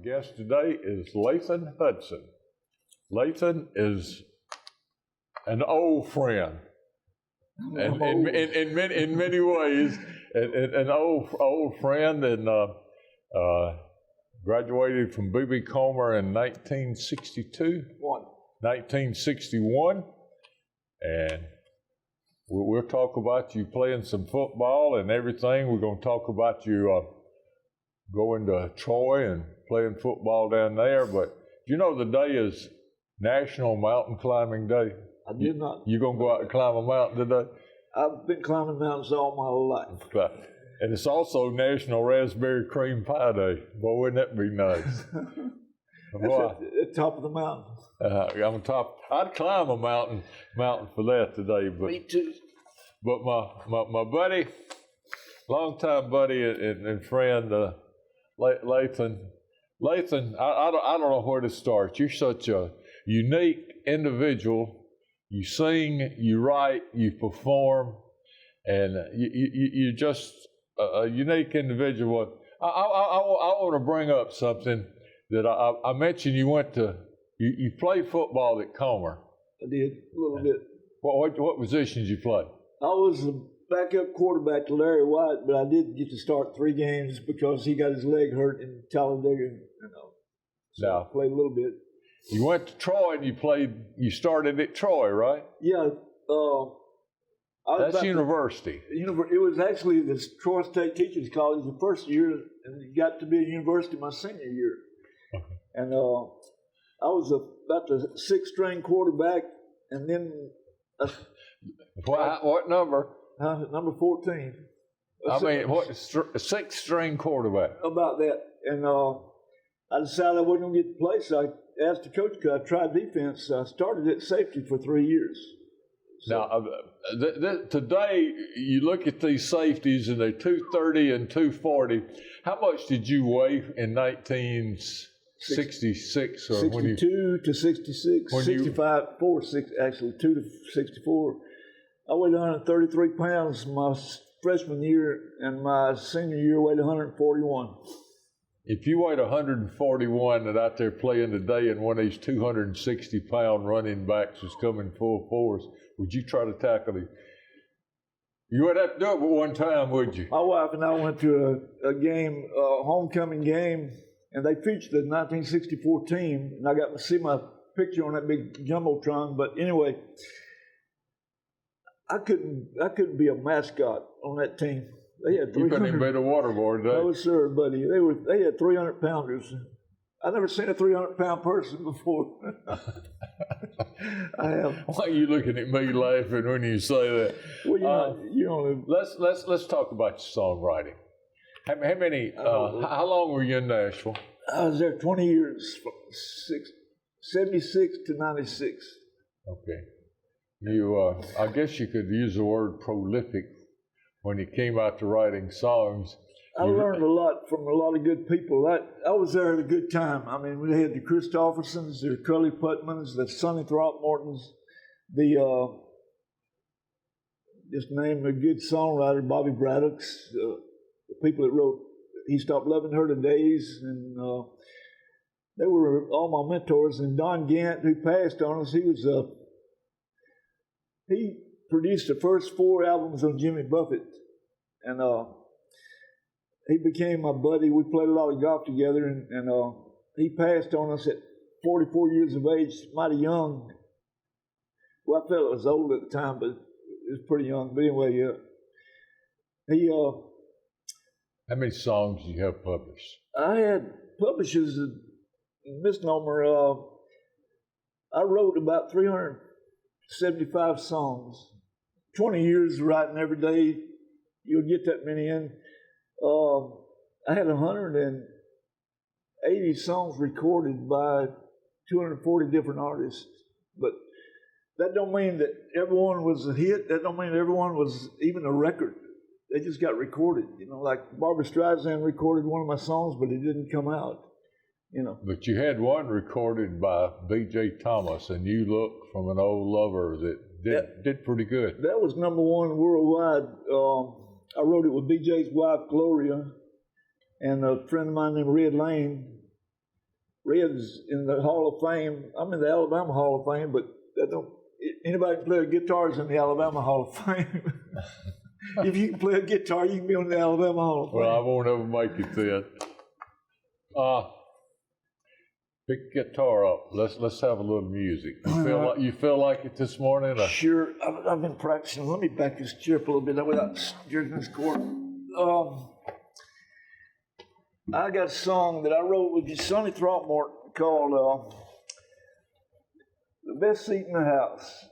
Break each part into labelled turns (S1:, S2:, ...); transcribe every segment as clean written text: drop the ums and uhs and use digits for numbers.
S1: guest today is Lathan Hudson. Lathan is an old friend, and in many ways, an old friend, and graduated from B.B. Comer in 1961, and we'll talk about you playing some football and everything. We're going to talk about you going to Troy and playing football down there. But you know the day is National Mountain Climbing Day.
S2: I did not.
S1: You going to go out and climb a mountain today?
S2: I've been climbing mountains all my life.
S1: And it's also National Raspberry Cream Pie Day. Boy, wouldn't that be nice?
S2: Boy, at the top of the mountain.
S1: I'm on top. I'd climb a mountain for that today. But
S2: me too.
S1: But my buddy, longtime buddy and friend, Lathan, I don't know where to start. You're such a unique individual. You sing, you write, you perform, and you're just a unique individual. I want to bring up something that I mentioned. You played football at Comer.
S2: I did, a little bit.
S1: What positions you play?
S2: I was a backup quarterback to Larry White, but I did get to start 3 games because he got his leg hurt in Talladega. So I played a little bit.
S1: You went to Troy and you started at Troy, right?
S2: Yeah.
S1: That's university.
S2: It was actually the Troy State Teachers College the first year, and it got to be a university my senior year.
S1: Okay.
S2: And I was about the 6th-string quarterback, and then...
S1: What number?
S2: Number 14.
S1: What 6th-string quarterback?
S2: About that. And I decided I wasn't going to get to play, so I asked the coach, because I tried defense. I started at safety for 3 years. So.
S1: Now, today, you look at these safeties, and they're 230 and 240. How much did you weigh in 1966? Or
S2: 62 to 66, 65, 6, actually, 2 to 64. I weighed 133 pounds my freshman year, and my senior year weighed 141.
S1: If you weighed 141 and out there playing today and one of these 260-pound running backs was coming full force, would you try to tackle him? You wouldn't have to do it but one time, would you?
S2: My wife and I went to a game, a homecoming game, and they featured the 1964 team, and I got to see my picture on that big jumbotron. But anyway, I couldn't be a mascot on that team. They had 300.
S1: You couldn't even be the waterboard, did you?
S2: No, sir, buddy. They had 300-pounders. I've never seen a 300-pound person before. I have.
S1: Why are you looking at me laughing when you say that?
S2: Well,
S1: Let's talk about your songwriting. How long were you in Nashville?
S2: I was there 20 years, from 76 to 96.
S1: Okay. I guess you could use the word prolific when you came out to writing songs.
S2: I learned a lot from a lot of good people. I was there at a good time. I mean, we had the Christophersons, the Curly Putmans, the Sonny Throckmortons, just name a good songwriter, Bobby Braddocks, the people that wrote He Stopped Loving Her Todays, and they were all my mentors. And Don Gant, who passed on us, he produced the first 4 albums on Jimmy Buffett, and he became my buddy. We played a lot of golf together, and he passed on us at 44 years of age, mighty young. Well, I felt it was old at the time, but it was pretty young. But anyway,
S1: How many songs do you have published?
S2: I had published as a misnomer. I wrote about 375 songs. 20 years writing every day, you'll get that many in. I had 180 songs recorded by 240 different artists. But that don't mean that everyone was a hit. That don't mean everyone was even a record. They just got recorded. Like Barbra Streisand recorded one of my songs, but it didn't come out.
S1: But you had one recorded by B.J. Thomas, and You Look from an Old Lover that did pretty good.
S2: That was #1 worldwide. I wrote it with B.J.'s wife, Gloria, and a friend of mine named Red Lane. Red's in the Hall of Fame. I'm in the Alabama Hall of Fame, but that don't. Anybody can play a guitar is in the Alabama Hall of Fame. If you can play a guitar, you can be in the Alabama Hall of Fame.
S1: Well, I won't ever make it then. Pick the guitar up. Let's have a little music. You feel like it this morning?
S2: Sure. I've been practicing. Let me back this chair up a little bit without jerking this cord. I got a song that I wrote with Sonny Throckmorton called "The Best Seat in the House,"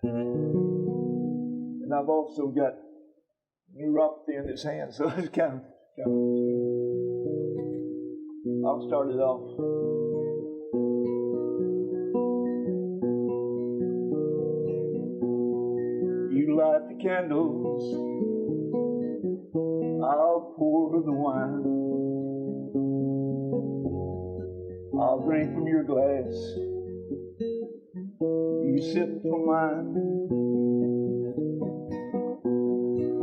S2: and I've also got neuropathy in his hand, so it's kind of. I'll start it off. You light the candles, I'll pour the wine. I'll drink from your glass, you sip from mine.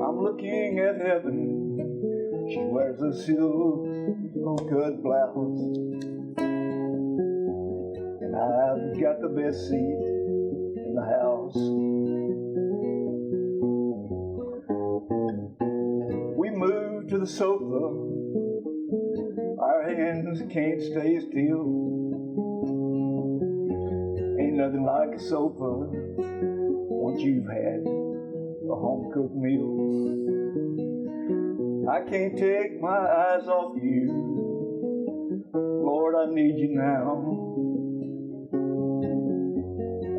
S2: I'm looking at heaven, she wears a silk cut blouse, and I've got the best seat in the house. We moved to the sofa, our hands can't stay still. Ain't nothing like a sofa once you've had a home-cooked meal. I can't take my eyes off you, Lord, I need you now.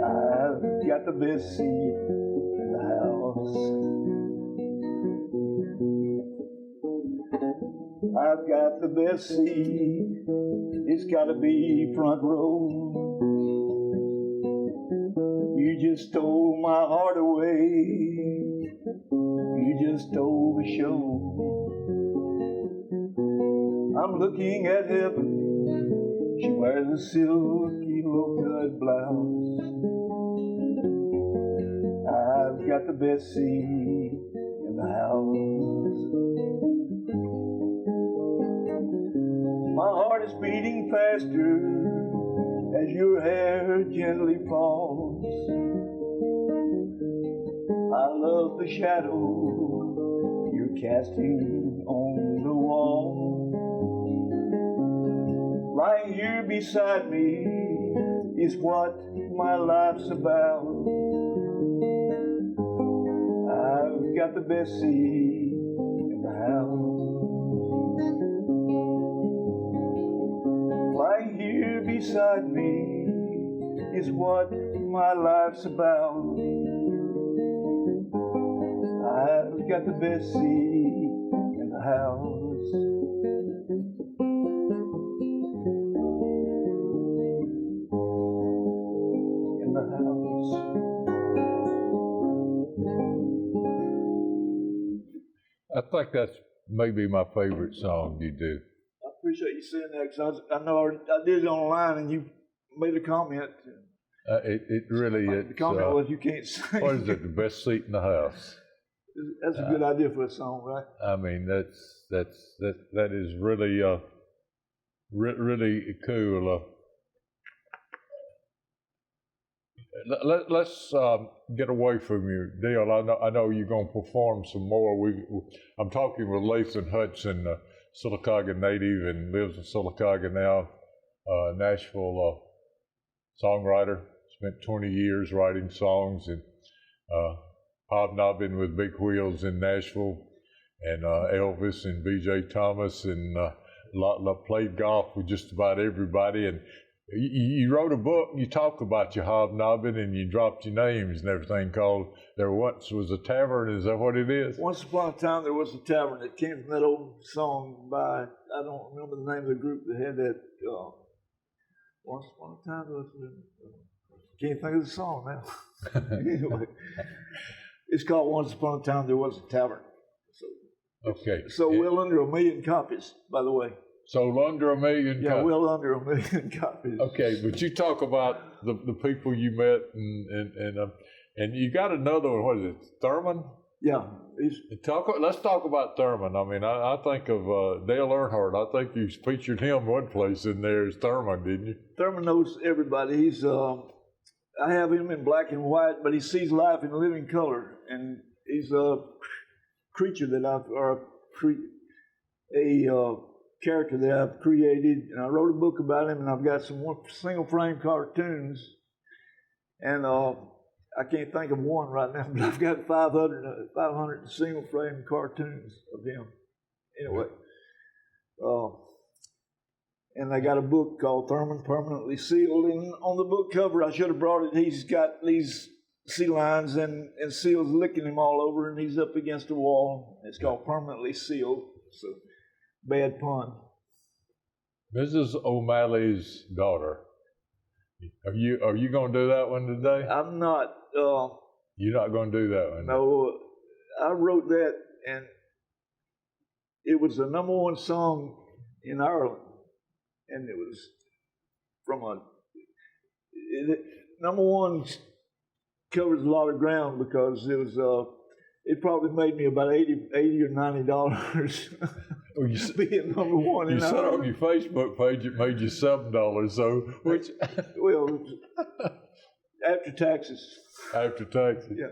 S2: I've got the best seat in the house. I've got the best seat, it's gotta be front row. You just stole my heart away, you just stole the show. I'm looking at heaven, she wears a silky low-cut blouse. I've got the best seat in the house. My heart is beating faster as your hair gently falls. I love the shadow you're casting on the wall. Right here beside me is what my life's about. I've got the best seat in the house. Right here beside me is what my life's about. I've got the best seat in the house.
S1: I think that's maybe my favorite song you do.
S2: I appreciate you saying that because I know I did it online and you made a comment.
S1: It really is.
S2: The comment was you can't sing.
S1: What is it? The best seat in the house.
S2: That's a good idea for a song, right?
S1: I mean, that is really really cool. Let's get away from your deal. I know you're going to perform some more. I'm talking with Lathan Hudson, Sylacauga native, and lives in Sylacauga now. Nashville songwriter. Spent 20 years writing songs and hobnobbing with big wheels in Nashville, and Elvis and B.J. Thomas, and played golf with just about everybody. And you wrote a book, and you talk about your hobnobbing, and you dropped your names and everything, called There Once Was a Tavern. Is that what it is?
S2: Once upon a time, there was a tavern. That came from that old song by, I don't remember the name of the group that had that, Once Upon a Time, there was can't think of the song now. Anyway, it's called Once Upon a Time, There Was a Tavern.
S1: Okay.
S2: So well under 1 million copies, by the way.
S1: So under 1 million
S2: copies? Yeah, well under 1 million copies.
S1: Okay, but you talk about the people you met, and you got another one, what is it, Thurman?
S2: Yeah,
S1: Let's talk about Thurman. I mean, I think of Dale Earnhardt. I think you featured him one place in there as Thurman, didn't you?
S2: Thurman knows everybody. He's I have him in black and white, but he sees life in living color, and he's a creature that a character that I've created, and I wrote a book about him, and I've got some single frame cartoons, and I can't think of one right now, but I've got 500 single frame cartoons of him. Anyway, and I got a book called Thurman Permanently Sealed, and on the book cover, I should have brought it, he's got these sea lions and seals licking him all over, and he's up against a wall. It's called Permanently Sealed. So, bad pun.
S1: Mrs. O'Malley's daughter. Are you going to do that one today?
S2: I'm not.
S1: You're not going to do that one?
S2: No, I wrote that, and it was the #1 song in Ireland, and it was from #1 covers a lot of ground because it was it probably made me about $80 or $90 being #1
S1: you said on your Facebook page it made you $7, so which
S2: well after taxes.
S1: After taxes.
S2: Yeah.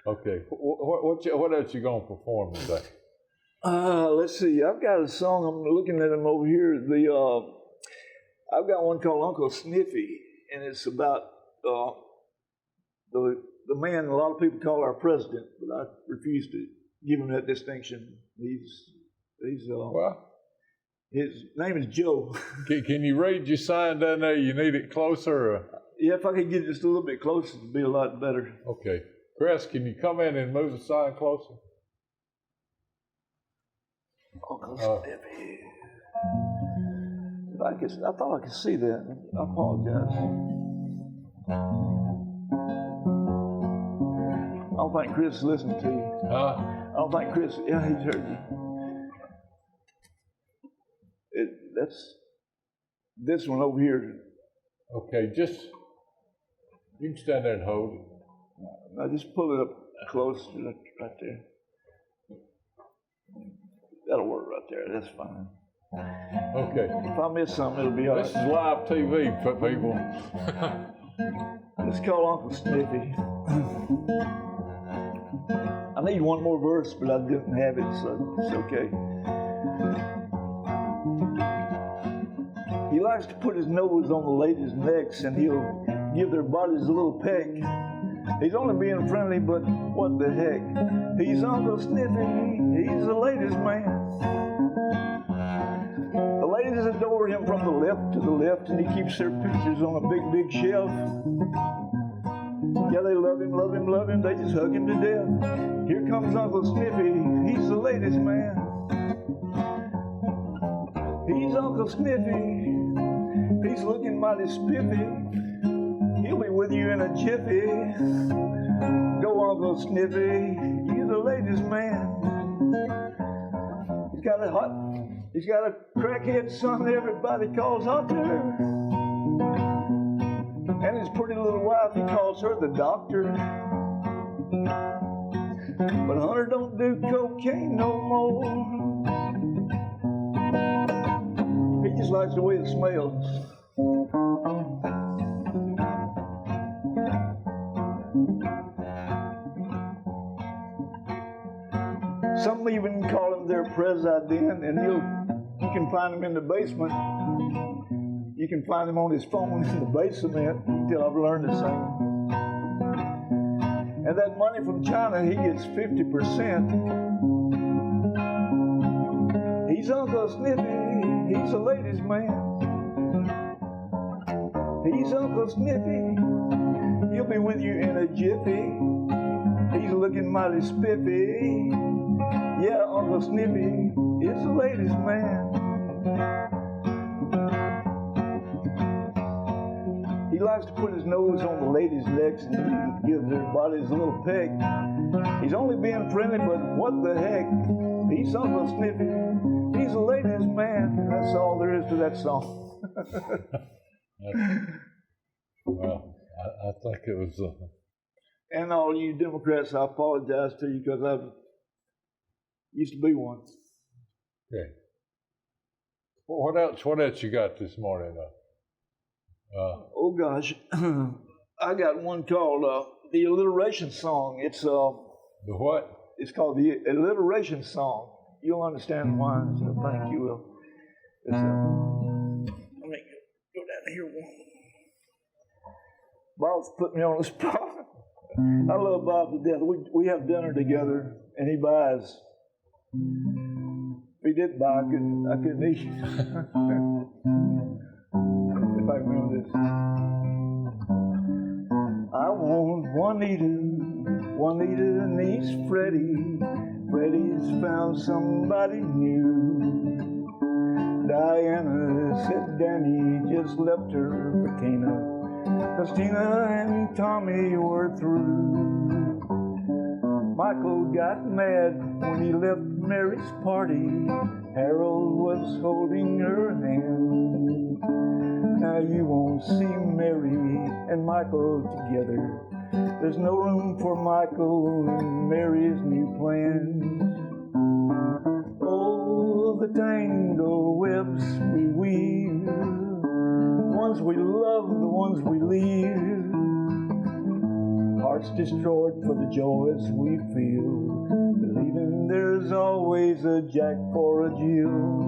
S1: Okay. What else you gonna perform today?
S2: Let's see. I've got a song. I'm looking at them over here. I've got one called Uncle Sniffy, and it's about the man a lot of people call our president, but I refuse to give him that distinction. He's
S1: Well,
S2: his name is Joe.
S1: Can you read your sign down there? You need it closer? Or?
S2: Yeah, if I could get just a little bit closer, it'd be a lot better.
S1: Okay. Chris, can you come in and move the sign closer?
S2: Uncle Sniffy. I thought I could see that. I apologize. I don't think Chris is listening to you. I don't think Chris, yeah, he's heard you. That's this one over here.
S1: Okay, you can stand there and hold it.
S2: Now just pull it up close right there. That'll work right there. That's fine.
S1: Okay.
S2: If I miss something, it'll be all right.
S1: This is live TV for people.
S2: Let's call Uncle Sniffy. I need one more verse, but I didn't have it, so it's okay. He likes to put his nose on the ladies' necks, and he'll give their bodies a little peck. He's only being friendly, but what the heck? He's Uncle Sniffy, he's the ladies' man. The ladies adore him from the left to the left, and he keeps their pictures on a big, big shelf. Yeah, they love him, love him, love him, they just hug him to death. Here comes Uncle Sniffy, he's the ladies' man. He's Uncle Sniffy, he's looking mighty spiffy. He'll be with you in a jiffy. Go Uncle Sniffy, you're the ladies' man. He's got a crackhead son everybody calls Hunter. And his pretty little wife, he calls her the doctor. But Hunter don't do cocaine no more. He just likes the way it smells. Some even call him their president, and you can find him in the basement. You can find him on his phone in the basement until I've learned to sing. And that money from China, he gets 50%. He's Uncle Sniffy, he's a ladies' man. He's Uncle Sniffy, he'll be with you in a jiffy. He's looking mighty spiffy. Yeah, Uncle Sniffy is a ladies' man. He likes to put his nose on the ladies' necks and give their bodies a little peck. He's only being friendly, but what the heck? He's Uncle Sniffy. He's a ladies' man. That's all there is to that song.
S1: Well, I think it was
S2: And all you Democrats, I apologize to you because I used to be one.
S1: Yeah. What else? What else you got this morning?
S2: Oh gosh, I got one called the alliteration song. It's
S1: The what?
S2: It's called the alliteration song. You'll understand why. So thank you. Will. It's, let me go down here. Bob's put me on the spot. I love Bob to death. We have dinner together, and he buys. If he didn't buy, I couldn't eat. If I remember this. I want Juanita needs Freddie. Freddie's found somebody new. Diana said Danny just left her for Tina. 'Cause Tina and Tommy were through. Michael got mad when he left Mary's party. Harold was holding her hand. Now you won't see Mary and Michael together. There's no room for Michael in Mary's new plans. Oh, the tangle webs we weave, the ones we love, the ones we leave. Hearts destroyed for the joys we feel, believing there's always a Jack for a Jill.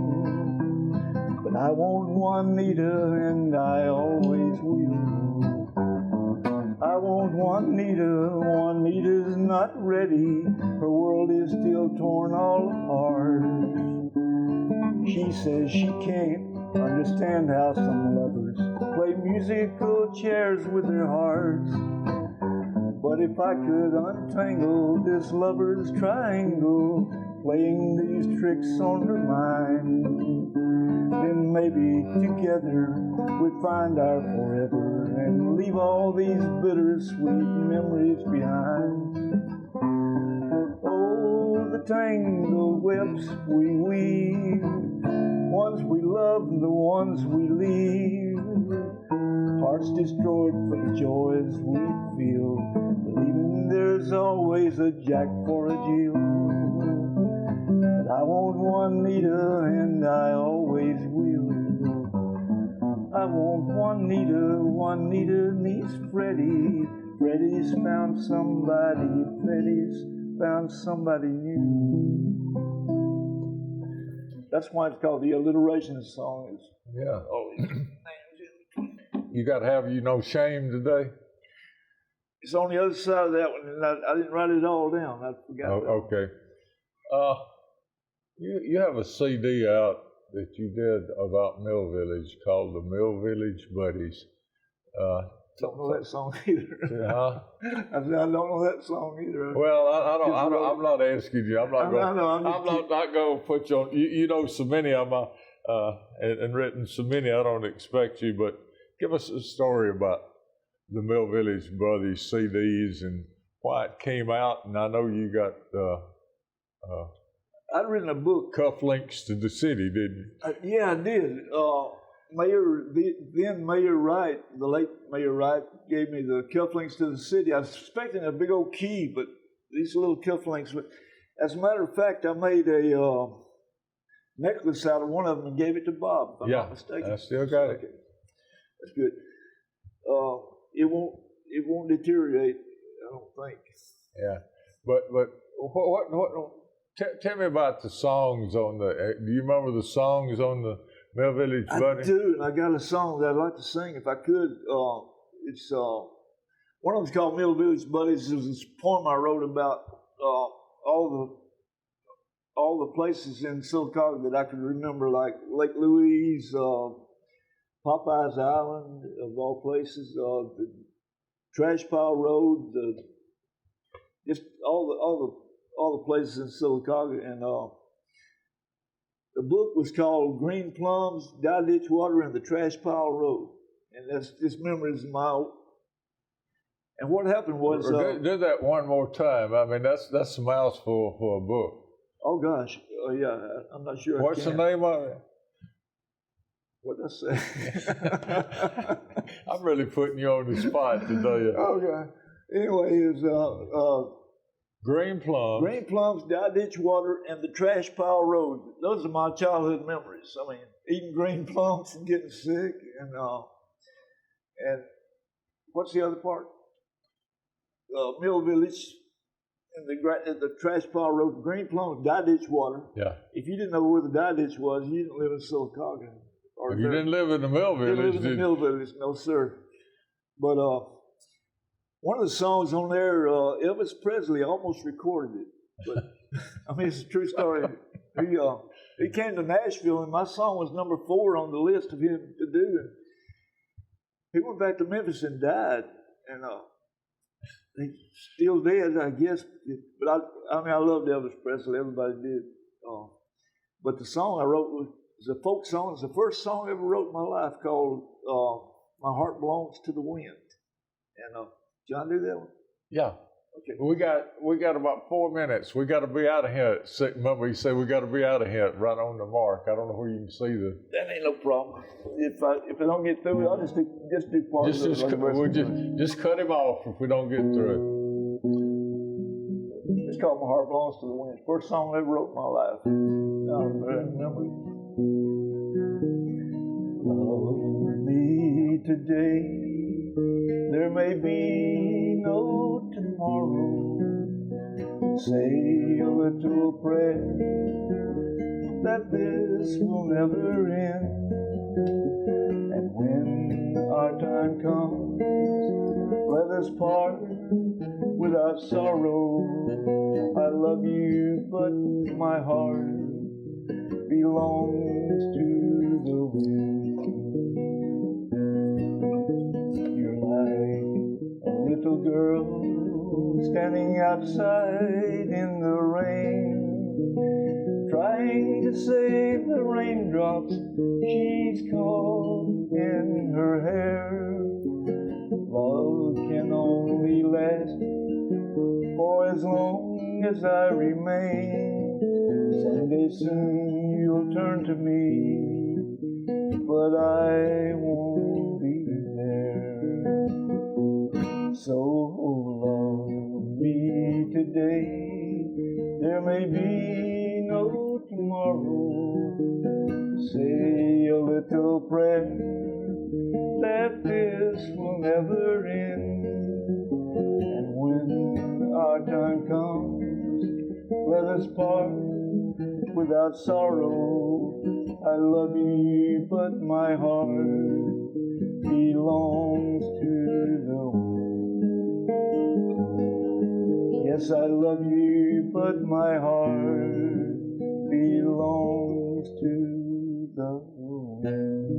S2: But I want Juanita and I always will. I want Juanita, Juanita's not ready, her world is still torn all apart. She says she can't understand how some lovers play musical chairs with their hearts. But if I could untangle this lover's triangle, playing these tricks on her mind, then maybe together we'd find our forever and leave all these bittersweet memories behind. Oh, the tangled webs we weave, ones we love and the ones we leave. Hearts destroyed for the joys we feel, believing there's always a Jack for a Jill. But I want Juanita and I always will. I want Juanita, Juanita needs Freddie. Freddie's found somebody, Freddie's found somebody new. That's why it's called the alliteration song.
S1: Yeah. You got to have you no shame today?
S2: It's on the other side of that one, and I didn't write it all down. I forgot.
S1: Oh, okay. You have a CD out that you did about Mill Village called the Mill Village Buddies.
S2: Don't know that song either.
S1: Huh?
S2: I said I don't know that song either.
S1: Well, I'm not asking you. I'm not going to put you on. You know so many of them, and written so many. I don't expect you, but give us a story about the Mill Village Brothers CDs and why it came out. And I know you got
S2: I'd written a book.
S1: Cufflinks to the City, didn't you?
S2: Yeah, I did. Then Mayor Wright, the late Mayor Wright, gave me the cufflinks to the city. I was expecting a big old key, but these little cufflinks. But as a matter of fact, I made a necklace out of one of them and gave it to Bob. If I'm not mistaken.
S1: I still got it.
S2: Okay. That's good. It won't deteriorate, I don't think.
S1: Yeah, but tell me about the songs on the. Do you remember the songs on the Mill Village Buddies?
S2: I do, and I got a song that I'd like to sing if I could. It's one of them's called Mill Village Buddies. It was this poem I wrote about all the places in Sylacauga that I could remember, like Lake Louise, Popeye's Island, of all places, the Trash Pile Road, just all the places in Sylacauga, and the book was called Green Plums, Dye Ditch Water, and the Trash Pile Road, and that's just memories of my old. And what happened was
S1: do that one more time. I mean, that's a mouthful for a book.
S2: Oh gosh, yeah, I'm not sure.
S1: What's the name of it?
S2: What did I say?
S1: I'm really putting you on the spot today.
S2: Oh, yeah. Anyway, it was
S1: Green plums.
S2: Green Plums, Ditch Water, and the Trash Pile Road. Those are my childhood memories. I mean, eating green plums and getting sick, and what's the other part? Mill Village, and the Trash Pile Road, Green Plums, Ditch Water.
S1: Yeah.
S2: If you didn't know where the Ditch was, you didn't live in Sylacauga.
S1: Or you didn't live in the Mill Village,
S2: didn't live in the Mill Village, no sir. But one of the songs on there, Elvis Presley almost recorded it. But I mean, it's a true story. He came to Nashville, and my song was number 4 on the list of him to do. And he went back to Memphis and died, and he's still dead, I guess. But I mean, I loved Elvis Presley. Everybody did. But the song I wrote was a folk song. It's the first song I ever wrote in my life, called "My Heart Belongs to the Wind." And John, do that one?
S1: Yeah.
S2: Okay.
S1: We got about 4 minutes. We got to be out of here at 6. Remember, you said we got to be out of here right on the mark. I don't know where you can see the.
S2: That ain't no problem. If I don't get through it, I'll just do part of it.
S1: Just cut him off if we don't get through it.
S2: It's called "My Heart Belongs to the Wind." First song I ever wrote in my life. I remember. Love me today. There may be no tomorrow. Say a little prayer that this will never end. And when our time comes, let us part without sorrow. I love you, but my heart belongs to the wind. Little girl standing outside in the rain, trying to save the raindrops she's caught in her hair. Love can only last for as long as I remain. Someday soon you'll turn to me, but I won't be there. So love me today, there may be no tomorrow. Say a little prayer that this will never end. And when our time comes, let us part without sorrow. I love you, but my heart belongs to the wind. Yes, I love you, but my heart belongs to the wind.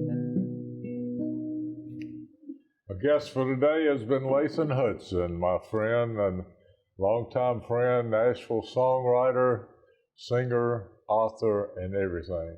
S1: Our guest for today has been Lathan Hudson, my friend and longtime friend, Nashville songwriter, singer, author, and everything.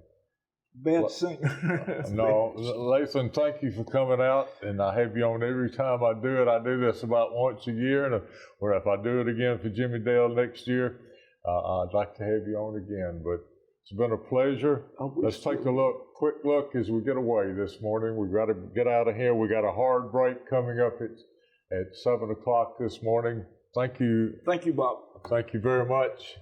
S2: Bad singer.
S1: No, Lathan, thank you for coming out, and I have you on every time I do it. I do this about once a year, and if I do it again for Jimmy Dale next year, I'd like to have you on again. But it's been a pleasure. Let's take a quick look as we get away this morning. We've got to get out of here. We got a hard break coming up at 7 o'clock this morning. Thank you.
S2: Thank you, Bob.
S1: Thank you very much.